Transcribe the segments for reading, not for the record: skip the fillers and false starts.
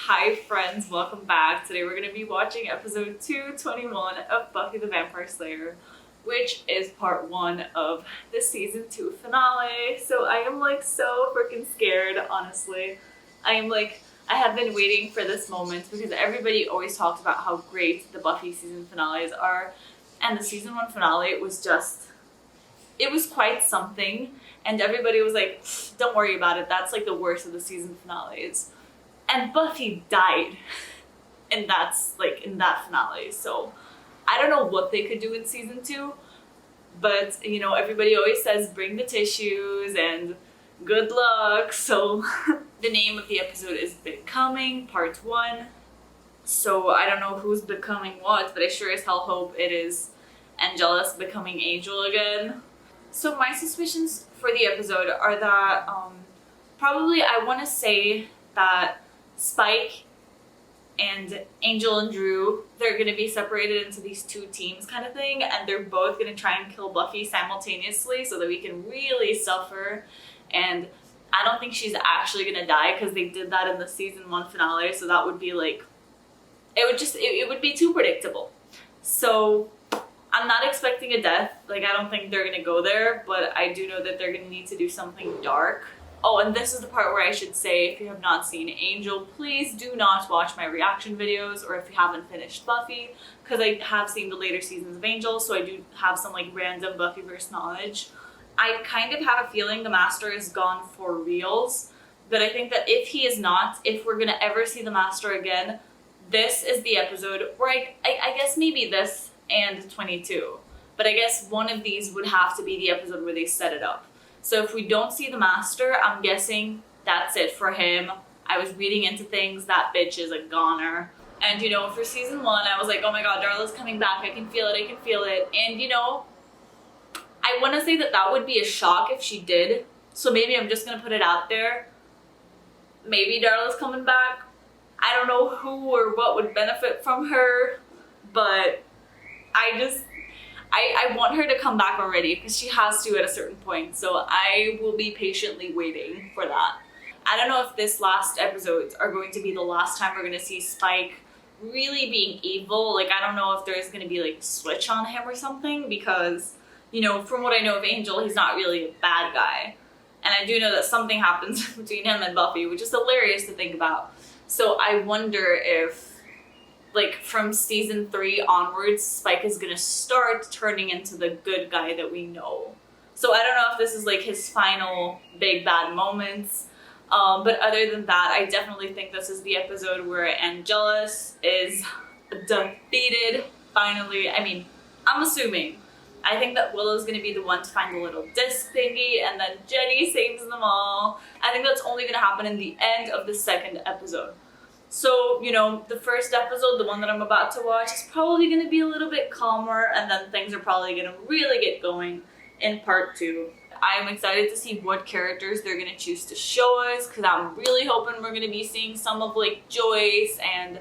Hi friends, welcome back. Today we're going to be watching episode 221 of Buffy the Vampire Slayer, which is part 1 of the season 2 finale. So I am like so freaking scared, honestly. I have been waiting for this moment because everybody always talks about how great the Buffy season finales are, and the season 1 finale was just, it was quite something, and everybody was like, don't worry about it, that's like the worst of the season finales. And Buffy died in that finale, so I don't know what they could do in season 2, but you know, everybody always says bring the tissues and good luck, so the name of the episode is Becoming Part 1, so I don't know who's becoming what, but I sure as hell hope it is Angelus becoming Angel again. So my suspicions for the episode are that probably I want to say that Spike and Angel and Drew, they're going to be separated into these 2 teams kind of thing, and they're both going to try and kill Buffy simultaneously so that we can really suffer. And I don't think she's actually going to die because they did that in the season 1 finale, so that would be like, it would be too predictable. So I'm not expecting a death, like I don't think they're going to go there, but I do know that they're going to need to do something dark. Oh, and this is the part where I should say, if you have not seen Angel, please do not watch my reaction videos, or if you haven't finished Buffy, because I have seen the later seasons of Angel, so I do have some like random Buffyverse knowledge. I kind of have a feeling the Master is gone for reals, but I think that if he is not, if we're gonna ever see the Master again, this is the episode where I guess maybe this and 22, but I guess one of these would have to be the episode where they set it up. So if we don't see the Master, I'm guessing that's it for him. I was reading into things, that bitch is a goner. And you know, for season 1, I was like, oh my god, Darla's coming back, I can feel it. And you know, I want to say that that would be a shock if she did. So maybe I'm just going to put it out there. Maybe Darla's coming back. I don't know who or what would benefit from her, but I want her to come back already because she has to at a certain point, so I will be patiently waiting for that. I don't know if this last episodes are going to be the last time we're going to see Spike really being evil. Like, I don't know if there's going to be like a switch on him or something, because, you know, from what I know of Angel, he's not really a bad guy. And I do know that something happens between him and Buffy, which is hilarious to think about. So I wonder if, like, from season 3 onwards, Spike is gonna start turning into the good guy that we know. So I don't know if this is like his final big bad moments, but other than that, I definitely think this is the episode where Angelus is defeated, finally. I mean, I'm assuming. I think that Willow's gonna be the one to find the little disc thingy, and then Jenny saves them all. I think that's only gonna happen in the end of the 2nd episode. So, you know, the first episode, the one that I'm about to watch, is probably going to be a little bit calmer, and then things are probably going to really get going in part 2. I am excited to see what characters they're going to choose to show us, because I'm really hoping we're going to be seeing some of, like, Joyce and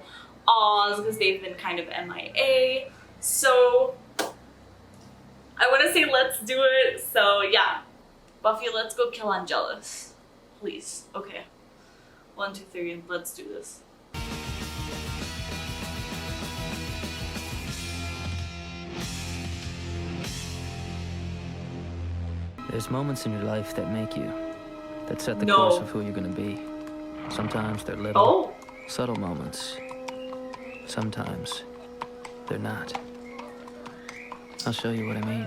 Oz, because they've been kind of MIA. So, I want to say let's do it. So, yeah. Buffy, let's go kill Angelus. Please. Okay. 1, 2, 3, and let's do this. There's moments in your life that make you, that set the course of who you're gonna be. Sometimes they're little, subtle moments. Sometimes they're not. I'll show you what I mean.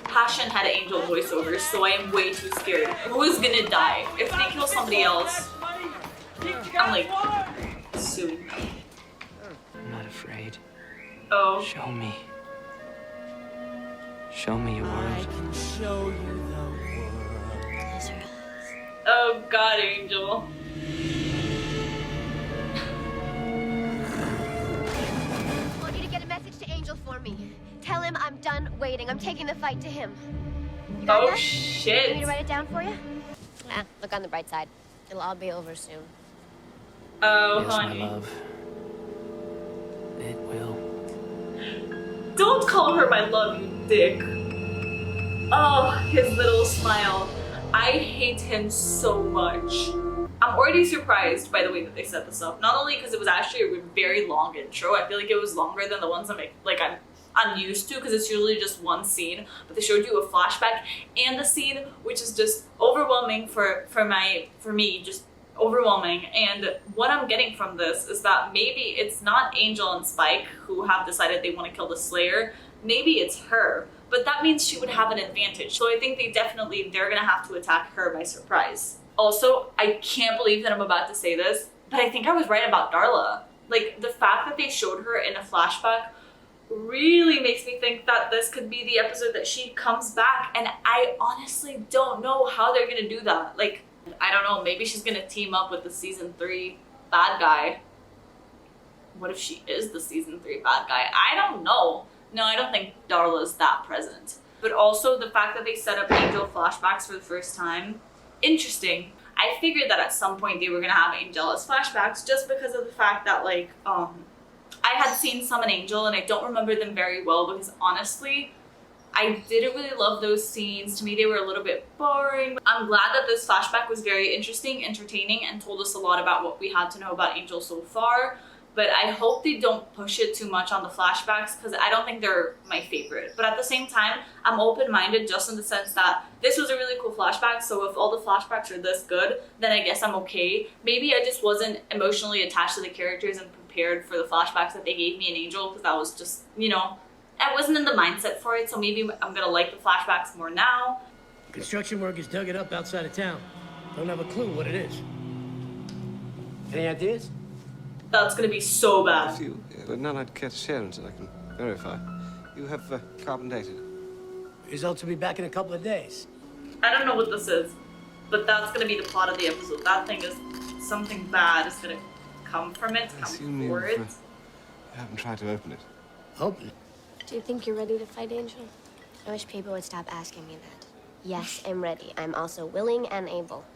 Passion had Angel voiceovers, so I am way too scared. Who is gonna die? If they kill somebody else, I'm like suing them. I'm not afraid. Oh. Show me. Show me your world. I can show you the world. Oh god, Angel. I want you to get a message to Angel for me. Tell him I'm done waiting. I'm taking the fight to him. You got that? Shit. Want me to write it down for you? Look on the bright side. It'll all be over soon. Oh, yes, honey. my love. It will. Don't call her my love, you dick. Oh, his little smile. I hate him so much. I'm I'm already surprised by the way that they set this up. Not only because it was actually a very long intro, I feel like it was longer than the ones I'm used to, because it's usually just one scene, but they showed you a flashback and the scene, which is just overwhelming for me, just overwhelming. And what I'm getting from this is that maybe it's not Angel and Spike who have decided they want to kill the Slayer, maybe it's her, but that means she would have an advantage. So I think they're gonna have to attack her by surprise. Also, I can't believe that I'm about to say this, but I think I was right about Darla. Like, the fact that they showed her in a flashback really makes me think that this could be the episode that she comes back, and I honestly don't know how they're gonna do that. Like, I don't know, maybe she's gonna team up with the season 3 bad guy. What if she is the season 3 bad guy? I don't know. No, I don't think Darla's that present. But also the fact that they set up Angel flashbacks for the first time, interesting. I figured that at some point they were gonna have Angel as flashbacks, just because of the fact that, like, I had seen some in Angel and I don't remember them very well, because honestly, I didn't really love those scenes. To me, they were a little bit boring. I'm glad that this flashback was very interesting, entertaining, and told us a lot about what we had to know about Angel so far. But I hope they don't push it too much on the flashbacks, because I don't think they're my favorite. But at the same time, I'm open-minded, just in the sense that this was a really cool flashback, so if all the flashbacks are this good, then I guess I'm okay. Maybe I just wasn't emotionally attached to the characters and prepared for the flashbacks that they gave me in Angel, because that was just, you know, I wasn't in the mindset for it, so maybe I'm gonna like the flashbacks more now. Construction workers dug it up outside of town. Don't have a clue what it is. Any ideas? That's gonna be so bad. A few, but none I'd care to share until I can verify. You have carbon dated. Results will be back in a couple of days. I don't know what this is, but that's gonna be the plot of the episode. That thing is, something bad is gonna come from it, I come assume for it. you haven't tried to open it. Open it. Do you think you're ready to fight Angel? I wish people would stop asking me that. Yes, I'm ready. I'm also willing and able.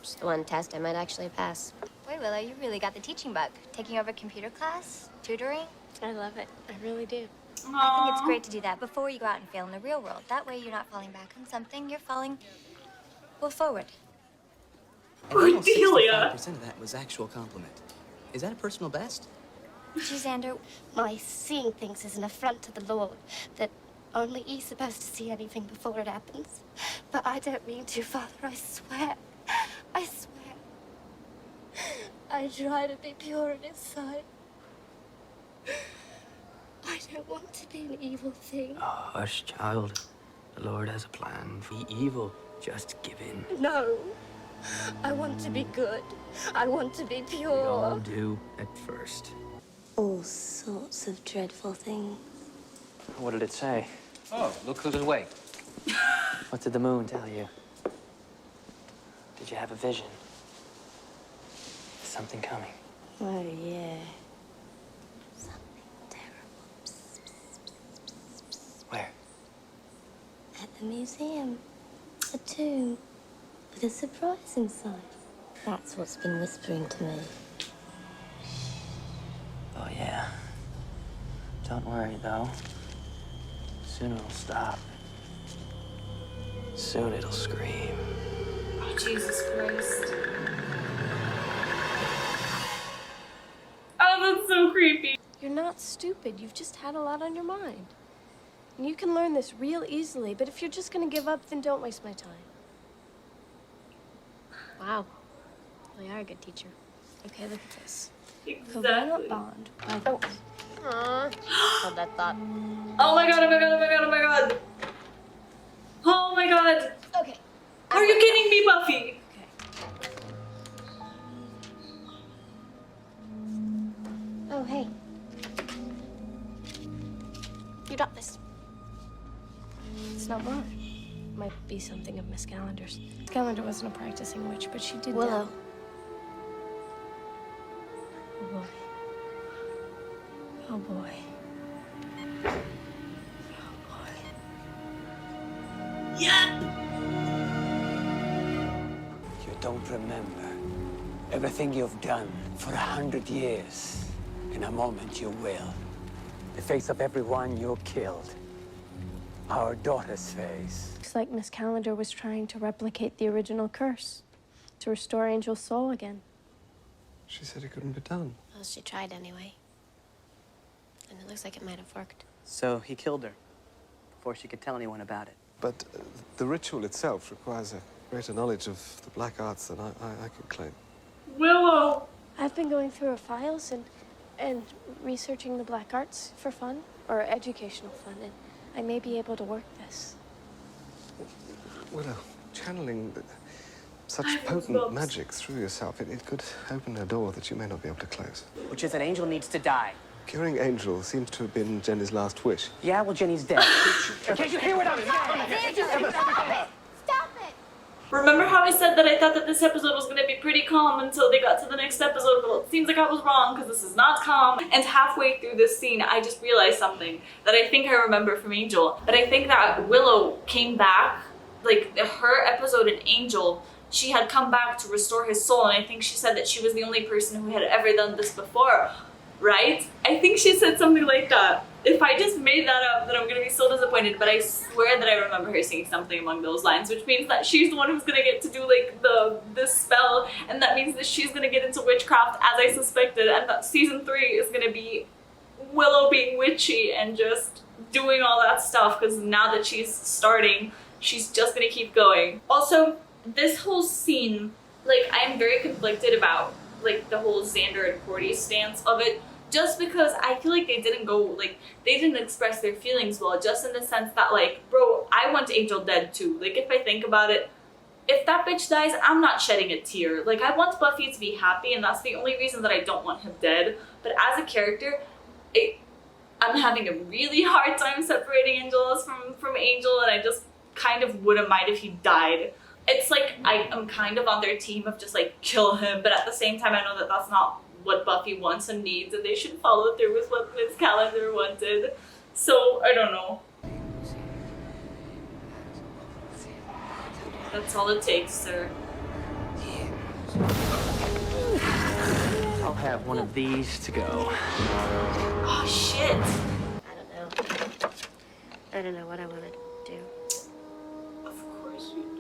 Just the one test I might actually pass. Boy, Willow, you really got the teaching bug. Taking over computer class, tutoring. I love it. I really do. I think it's great to do that before you go out and fail in the real world. That way you're not falling back on something, you're falling, well, forward. Cordelia! 65% of that was actual compliment. Is that a personal best? Gee, Xander, My seeing things is an affront to the Lord, that only He's supposed to see anything before it happens. But I don't mean to, Father, I swear. I swear. I try to be pure in His sight. I don't want to be an evil thing. Oh, hush, child. The Lord has a plan. Be evil. Just give in. No. I want to be good. I want to be We all pure. do at first. All sorts of dreadful things. What did it say? Oh, look who's awake. What did the moon tell you? Did you have a vision? Is something coming? Oh, yeah. Something terrible. Where? At the museum. A tomb. With a surprise inside. That's what's been whispering to me. Oh, yeah. Don't worry, though. Soon it'll stop. Soon it'll scream. Oh, Jesus Christ. Oh, that's so creepy. You're not stupid. You've just had a lot on your mind. And you can learn this real easily, but if you're just gonna give up, then don't waste my time. Wow. Really are a good teacher. Okay, look at this. Covalent Exactly. bond by the... Hold that thought. Oh my god, oh my god, oh my god, oh my god. Oh my god. Okay. Are you kidding me, Buffy? Oh, hey. You got this. It's not mine. Might be something of Miss Calendar's. Miss Calendar wasn't a practicing witch, but she did Willow. Oh boy. Oh boy. Oh boy. Yeah. You don't remember everything you've done for 100 years. In a moment you will. The face of everyone you killed. Our daughter's face. Looks like Miss Calendar was trying to replicate the original curse. to restore Angel's soul again. She said it couldn't be done. Well, she tried anyway. And it looks like it might have worked. So he killed her before she could tell anyone about it. But the ritual itself requires a greater knowledge of the black arts than I could claim. Willow! I've been going through her files and researching the black arts for fun, or educational fun, and I may be able to work this. Willow, channeling such potent magic through yourself, it could open a door that you may not be able to close. Which is that Angel needs to die. Curing Angel seems to have been Jenny's last wish. Yeah, well, Jenny's dead. Can't you hear what I'm saying? Stop it! Stop it! Remember how I said that I thought that this episode was going to be pretty calm until they got to the next episode? Well, it seems like I was wrong because this is not calm. And halfway through this scene, I just realized something that I think I remember from Angel. But I think that Willow came back, like her episode in Angel, she had come back to restore his soul. And I think she said that she was the only person who had ever done this before, right? I think she said something like that. If I just made that up, then I'm gonna be so disappointed, but I swear that I remember her saying something along those lines, which means that she's the one who's gonna get to do like this spell, and that means that she's gonna get into witchcraft as I suspected, and that season 3 is gonna be Willow being witchy and just doing all that stuff, because now that she's starting, she's just gonna keep going. Also, this whole scene, like, I am very conflicted about like the whole Xander and Cordy's stance of it, just because I feel like they didn't express their feelings well, just in the sense that, like, bro, I want Angel dead too. Like, if I think about it, if that bitch dies, I'm not shedding a tear. Like, I want Buffy to be happy, and that's the only reason that I don't want him dead. But as a character, I'm having a really hard time separating Angelus from Angel, and I just kind of wouldn't mind if he died. It's like I am kind of on their team of just like kill him, but at the same time I know that that's not what Buffy wants and needs, and they should follow through with what Miss Calendar wanted. So I don't know. That's all it takes, sir. I'll have one of these to go. Oh shit! I don't know what I want to do. Of course you do.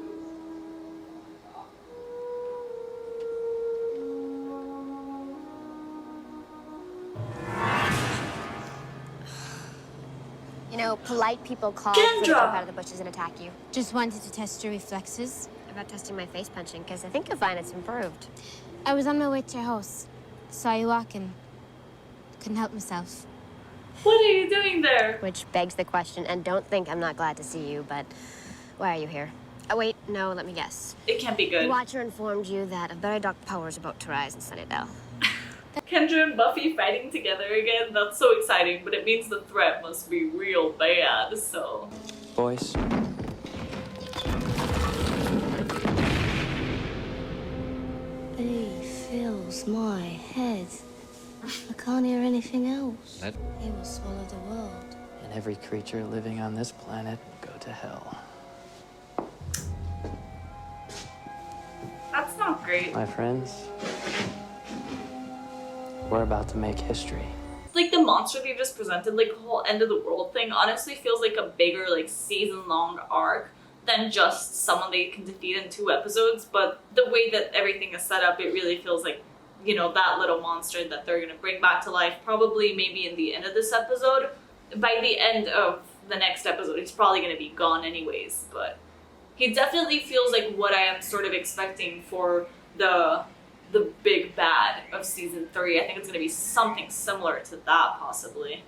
You know, polite people call Kendra! to jump out of the bushes and attack you. Just wanted to test your reflexes. About testing my face punching, because I think you'll find it's improved. I was on my way to your house. Saw you walking. Couldn't help myself. What are you doing there? Which begs the question, and don't think I'm not glad to see you, but why are you here? Oh, wait, no, let me guess. It can't be good. The Watcher informed you that a very dark power is about to rise in Sunnydale. Kendra and Buffy fighting together again, that's so exciting, but it means the threat must be real bad, so... Boys. He fills my head. I can't hear anything else. He will swallow the world. And every creature living on this planet will go to hell. That's not great. My friends, we're about to make history. Like, the monster they just presented, like, the whole end of the world thing, honestly feels like a bigger, like, season-long arc than just someone they can defeat in 2 episodes, but the way that everything is set up, it really feels like, you know, that little monster that they're gonna bring back to life, probably maybe in the end of this episode. By the end of the next episode, he's probably gonna be gone anyways, but he definitely feels like what I am sort of expecting for the big bad of season 3. I think it's gonna be something similar to that, possibly.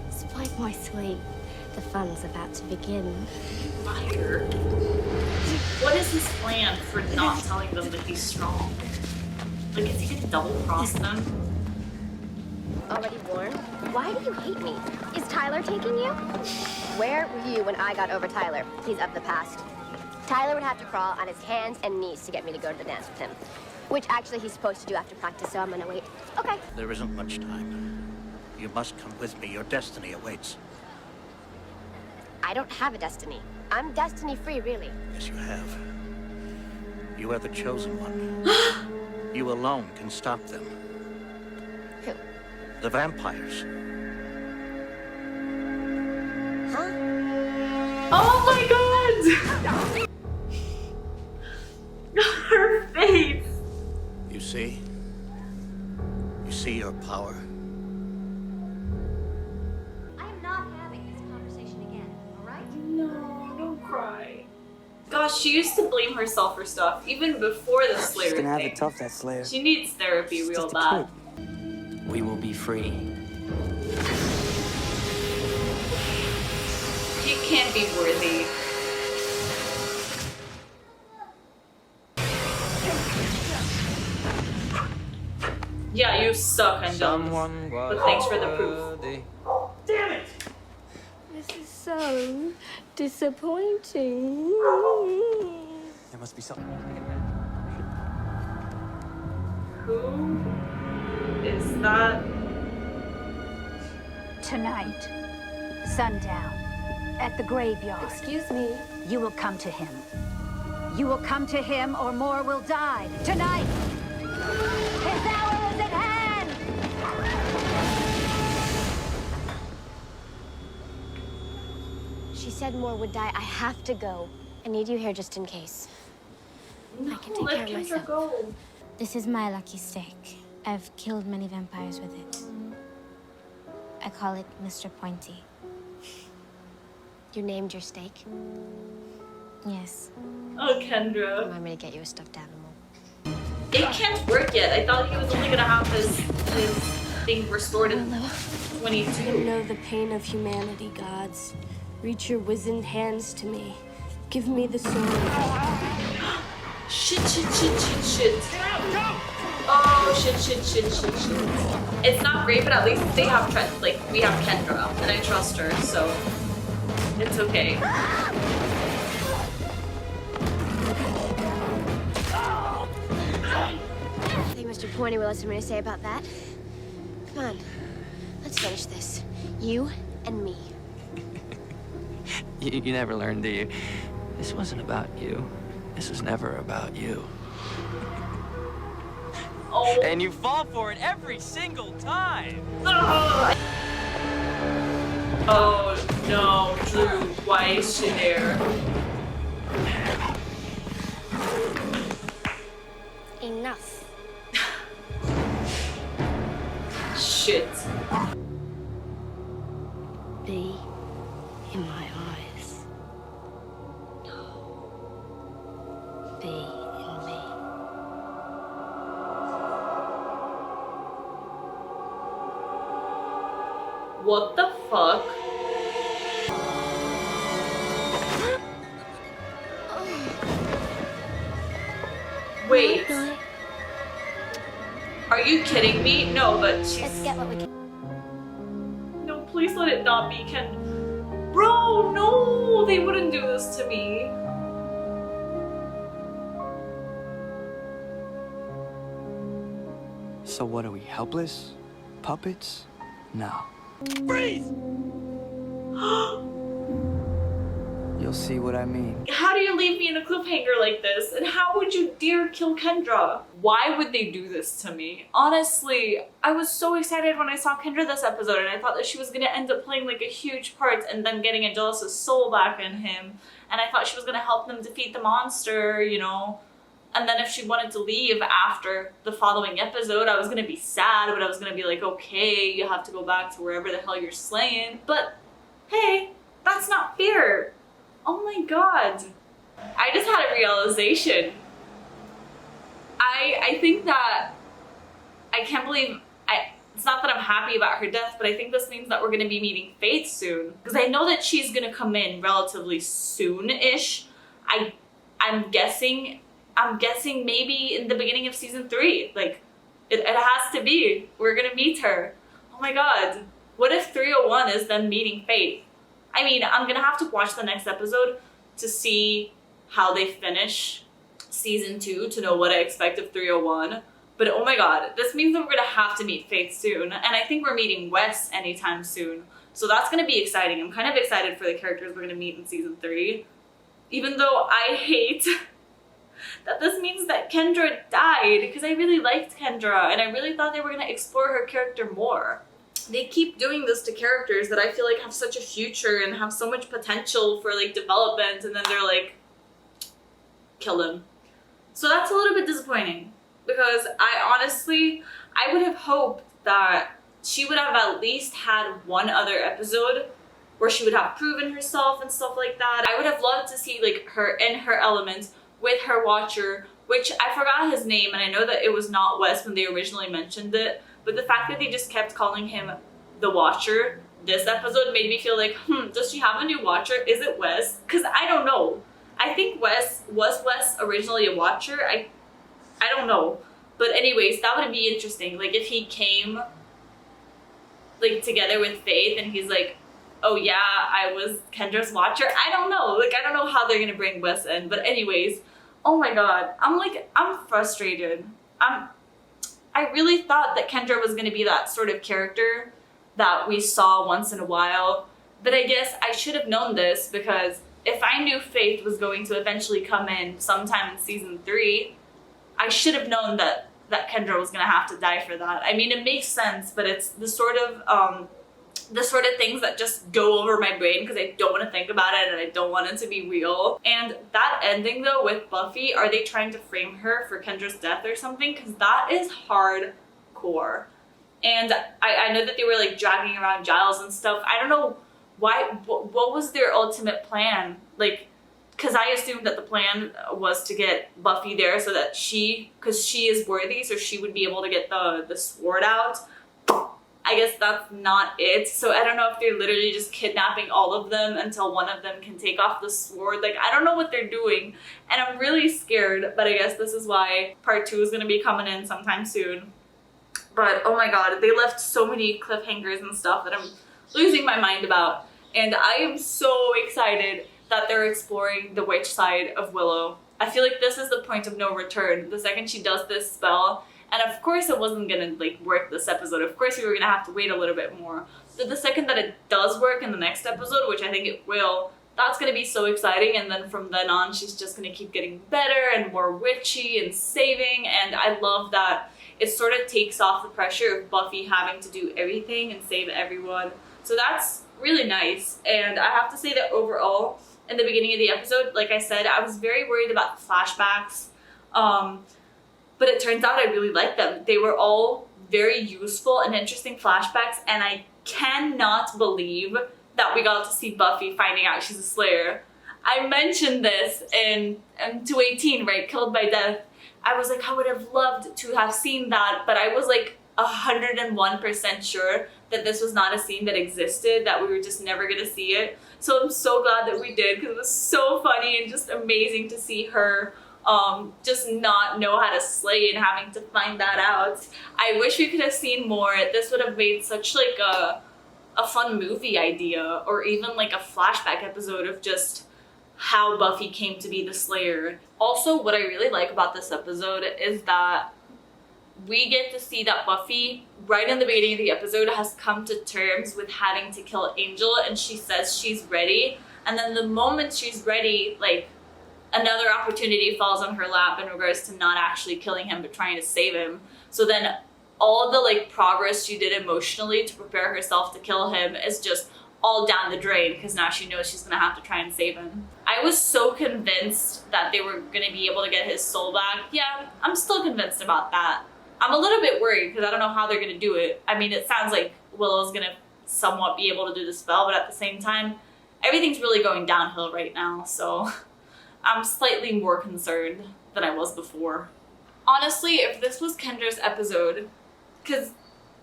Spike, my sweet. The fun's about to begin. Fire. What is his plan for not telling them that he's strong? Like, is he gonna double-cross them? Already warned? Why do you hate me? Is Tyler taking you? Where were you when I got over Tyler? He's of the past. Tyler would have to crawl on his hands and knees to get me to go to the dance with him. Which actually he's supposed to do after practice, so I'm gonna wait. Okay. There isn't much time. You must come with me. Your destiny awaits. I don't have a destiny. I'm destiny-free, really. Yes, you have. You are the chosen one. You alone can stop them. Who? The vampires. Huh? Oh my god! see? You see your power? I am not having this conversation again, alright? No, don't cry. Gosh, she used to blame herself for stuff, even before the Slayer She's gonna have thing. it tough, that Slayer. She needs therapy real bad. We will be free. He can't be worthy. Yeah, you suck and dumb. But thanks for the proof. Damn it! This is so disappointing. There must be something. Who is that? Tonight, sundown, at the graveyard. Excuse me. You will come to him. You will come to him or more will die. Tonight! His hour is at hand! She said more would die. I have to go. I need you here just in case. No, I can take let care of Kendra myself. go. This is my lucky steak. I've killed many vampires with it. I call it Mr. Pointy. You named your steak? Yes. Oh, Kendra. Remind me to get you a stuffed animal. It can't work yet. I thought he was only gonna have his thing restored in 22. You know the pain of humanity, gods. Reach your wizened hands to me. Give me the sword. Shit. Oh, shit. It's not great, but at least they have we have Kendra, and I trust her, so it's okay. I think Mr. Pointy will have something to say about that. Come on, let's finish this. You and me. You never learn, do you? This wasn't about you. This was never about you. Oh. And you fall for it every single time. Oh no, Drew, why is she there? Enough. Shit. Be in my eyes. Be in me. What the fuck? Wait. Are you kidding me? No, but she's... Let's get what we can. No, please let it not be Ken. Bro, no! They wouldn't do this to me. So what are we, helpless? Puppets? No. Breathe! You'll see what I mean. How do you leave me in a cliffhanger like this? And how would you dare kill Kendra? Why would they do this to me? Honestly, I was so excited when I saw Kendra this episode, and I thought that she was gonna end up playing like a huge part and then getting Angelus's soul back in him. And I thought she was gonna help them defeat the monster, you know? And then if she wanted to leave after the following episode, I was gonna be sad, but I was gonna be like, okay, you have to go back to wherever the hell you're slaying. But hey, that's not fair. Oh my god. I just had a realization. I think that I can't believe it's not that I'm happy about her death, but I think this means that we're gonna be meeting Faith soon. Because I know that she's gonna come in relatively soon-ish. I'm guessing maybe in the beginning of season 3. Like, it has to be. We're gonna meet her. Oh my god. What if 301 is them meeting Faith? I mean, I'm gonna have to watch the next episode to see how they finish season 2 to know what I expect of 301. But oh my god, this means that we're gonna have to meet Faith soon. And I think we're meeting Wes anytime soon. So that's gonna be exciting. I'm kind of excited for the characters we're gonna meet in season 3. Even though I hate that this means that Kendra died, because I really liked Kendra and I really thought they were gonna explore her character more. They keep doing this to characters that I feel like have such a future and have so much potential for like development, and then they're like, kill him. So that's a little bit disappointing, because because I would have hoped that she would have at least had one other episode where she would have proven herself and stuff like that. I would have loved to see like her in her element with her watcher, which I forgot his name, and I know that it was not Wes when they originally mentioned it, but the fact that they just kept calling him the Watcher this episode made me feel like, does she have a new Watcher? Is it Wes? Because I don't know. I think was Wes originally a Watcher? I don't know. But anyways, that would be interesting. Like if he came like together with Faith and he's like, oh yeah, I was Kendra's Watcher. I don't know. Like I don't know how they're gonna bring Wes in. But anyways, oh my god. I'm frustrated. I really thought that Kendra was gonna be that sort of character that we saw once in a while. But I guess I should have known this, because if I knew Faith was going to eventually come in sometime in season 3, I should have known that Kendra was gonna have to die for that. I mean, it makes sense, but it's the sort of things that just go over my brain because I don't want to think about it and I don't want it to be real. And that ending though with Buffy, are they trying to frame her for Kendra's death or something? Because that is hardcore. And I know that they were like dragging around Giles and stuff. I don't know why, what was their ultimate plan? Like, because I assumed that the plan was to get Buffy there so that because she is worthy, so she would be able to get the sword out. I guess that's not it. So I don't know if they're literally just kidnapping all of them until one of them can take off the sword. Like, I don't know what they're doing. And I'm really scared, but I guess this is why part 2 is going to be coming in sometime soon. But oh my god, they left so many cliffhangers and stuff that I'm losing my mind about. And I am so excited that they're exploring the witch side of Willow. I feel like this is the point of no return. The second she does this spell, and of course it wasn't gonna like work this episode. Of course we were gonna have to wait a little bit more. But the second that it does work in the next episode, which I think it will, that's gonna be so exciting. And then from then on, she's just gonna keep getting better and more witchy and saving. And I love that it sort of takes off the pressure of Buffy having to do everything and save everyone. So that's really nice. And I have to say that overall, in the beginning of the episode, like I said, I was very worried about the flashbacks. But it turns out I really liked them. They were all very useful and interesting flashbacks, and I cannot believe that we got to see Buffy finding out she's a Slayer. I mentioned this in 218, right? Killed by Death. I was like, I would have loved to have seen that, but I was like 101% sure that this was not a scene that existed, that we were just never gonna see it. So I'm so glad that we did, because it was so funny and just amazing to see her just not know how to slay and having to find that out. I wish we could have seen more. This would have made such like a fun movie idea, or even like a flashback episode of just how Buffy came to be the Slayer. Also, what I really like about this episode is that we get to see that Buffy, right in the beginning of the episode, has come to terms with having to kill Angel, and she says she's ready. And then the moment she's ready, like, another opportunity falls on her lap in regards to not actually killing him, but trying to save him. So then all the, like, progress she did emotionally to prepare herself to kill him is just all down the drain, because now she knows she's gonna have to try and save him. I was so convinced that they were gonna be able to get his soul back. Yeah, I'm still convinced about that. I'm a little bit worried because I don't know how they're gonna do it. I mean, it sounds like Willow's gonna somewhat be able to do the spell, but at the same time, everything's really going downhill right now, so I'm slightly more concerned than I was before. Honestly, if this was Kendra's episode, because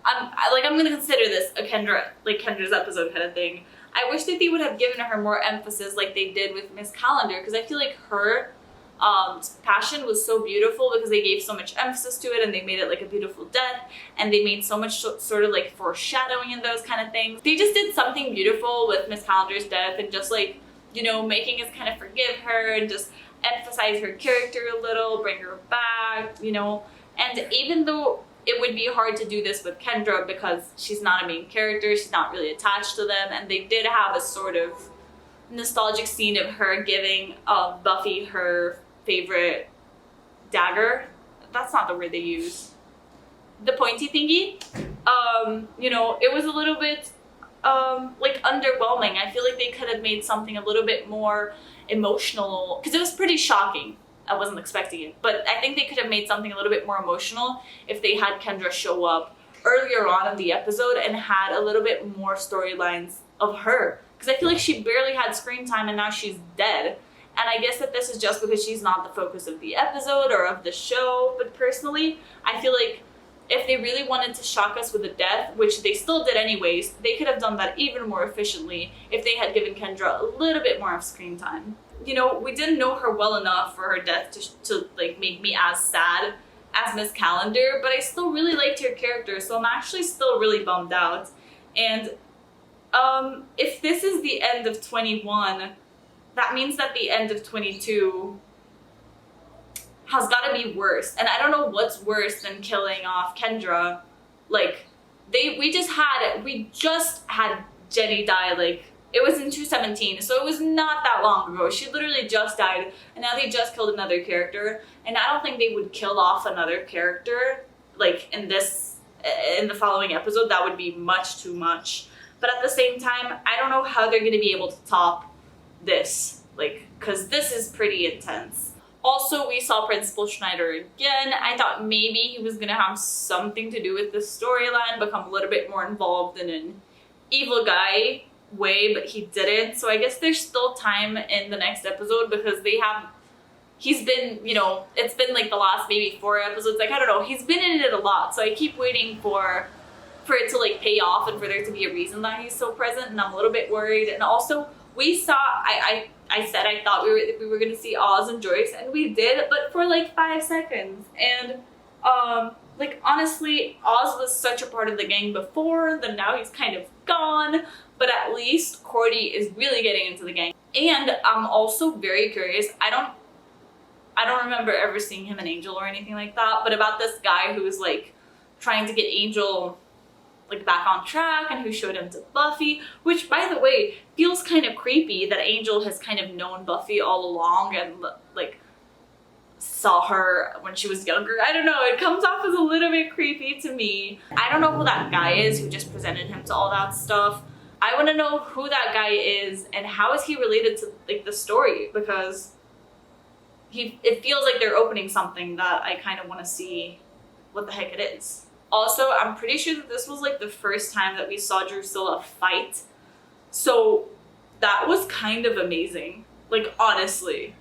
I'm gonna consider this a Kendra's episode kind of thing. I wish that they would have given her more emphasis like they did with Miss Calendar, because I feel like her passion was so beautiful because they gave so much emphasis to it and they made it like a beautiful death, and they made so much sort of like foreshadowing and those kind of things. They just did something beautiful with Miss Calendar's death, and just like, you know, making us kind of forgive her and just emphasize her character a little, bring her back, you know. And even though it would be hard to do this with Kendra because she's not a main character, she's not really attached to them, and they did have a sort of nostalgic scene of her giving Buffy her favorite dagger. That's not the word they use. The pointy thingy. You know, it was a little bit like underwhelming. I feel like they could have made something a little bit more emotional, because it was pretty shocking. I wasn't expecting it. But I think they could have made something a little bit more emotional if they had Kendra show up earlier on in the episode and had a little bit more storylines of her. Because I feel like she barely had screen time and now she's dead. And I guess that this is just because she's not the focus of the episode or of the show. But personally, I feel like if they really wanted to shock us with a death, which they still did anyways, they could have done that even more efficiently if they had given Kendra a little bit more of screen time. You know, we didn't know her well enough for her death to like make me as sad as Miss Calendar, but I still really liked her character, so I'm actually still really bummed out. And if this is the end of 21, that means that the end of 22 has got to be worse. And I don't know what's worse than killing off Kendra. Like, we just had Jenny die, like, it was in 2017, so it was not that long ago. She literally just died, and now they just killed another character. And I don't think they would kill off another character, like, in the following episode. That would be much too much. But at the same time, I don't know how they're going to be able to top this, like, because this is pretty intense. Also, we saw Principal Schneider again. I thought maybe he was going to have something to do with the storyline, become a little bit more involved in an evil guy way, but he didn't. So I guess there's still time in the next episode because he's been, you know, it's been like the last maybe 4 episodes. Like, I don't know, he's been in it a lot. So I keep waiting for it to like pay off and for there to be a reason that he's so present, and I'm a little bit worried. And also, we saw, I said I thought we were gonna see Oz and Joyce, and we did, but for like 5 seconds. And like, honestly, Oz was such a part of the gang before, then now he's kind of gone, but at least Cordy is really getting into the gang. And I'm also very curious, I don't remember ever seeing him in Angel or anything like that, but about this guy who was like trying to get Angel like back on track and who showed him to Buffy, which, by the way, feels kind of creepy that Angel has kind of known Buffy all along and like saw her when she was younger. I don't know, it comes off as a little bit creepy to me. I don't know who that guy is who just presented him to all that stuff. I want to know who that guy is and how is he related to like the story, because it feels like they're opening something that I kind of want to see what the heck it is. Also, I'm pretty sure that this was like the first time that we saw Drusilla fight. So that was kind of amazing. Like, honestly.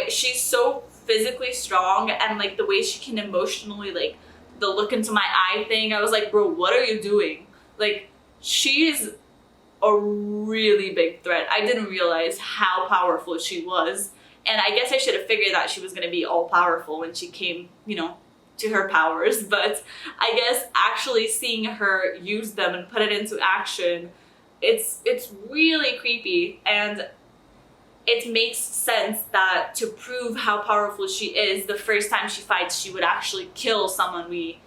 She's so physically strong, and like the way she can emotionally, like the look into my eye thing, I was like, bro, what are you doing? Like, she is a really big threat. I didn't realize how powerful she was. And I guess I should have figured that she was going to be all powerful when she came, you know, to her powers, but I guess actually seeing her use them and put it into action, it's really creepy, and it makes sense that to prove how powerful she is, the first time she fights, she would actually kill someone we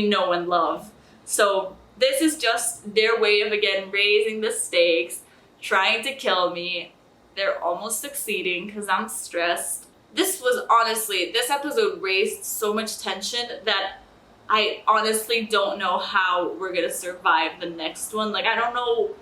know and love. So this is just their way of, again, raising the stakes, trying to kill me. They're almost succeeding because I'm stressed. This was honestly, this episode raised so much tension that I honestly don't know how we're gonna survive the next one. Like, I don't know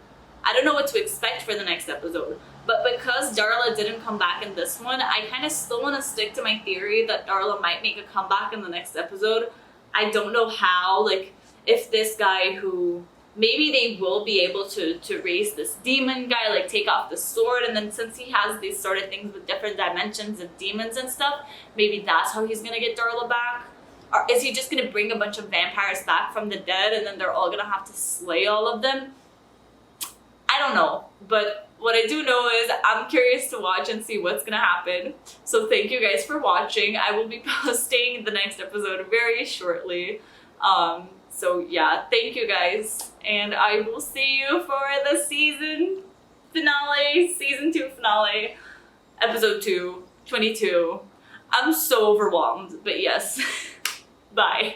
what to expect for the next episode. But because Darla didn't come back in this one, I kind of still want to stick to my theory that Darla might make a comeback in the next episode. I don't know how, like, if this guy who, maybe they will be able to raise this demon guy, like take off the sword, and then since he has these sort of things with different dimensions of demons and stuff, maybe that's how he's gonna get Darla back. Or is he just gonna bring a bunch of vampires back from the dead and then they're all gonna have to slay all of them? I don't know, but what I do know is I'm curious to watch and see what's gonna happen. So thank you guys for watching. I will be posting the next episode very shortly. So yeah, thank you guys, and I will see you for the season finale, season 2 finale, episode 2, 22. I'm so overwhelmed, but yes, bye.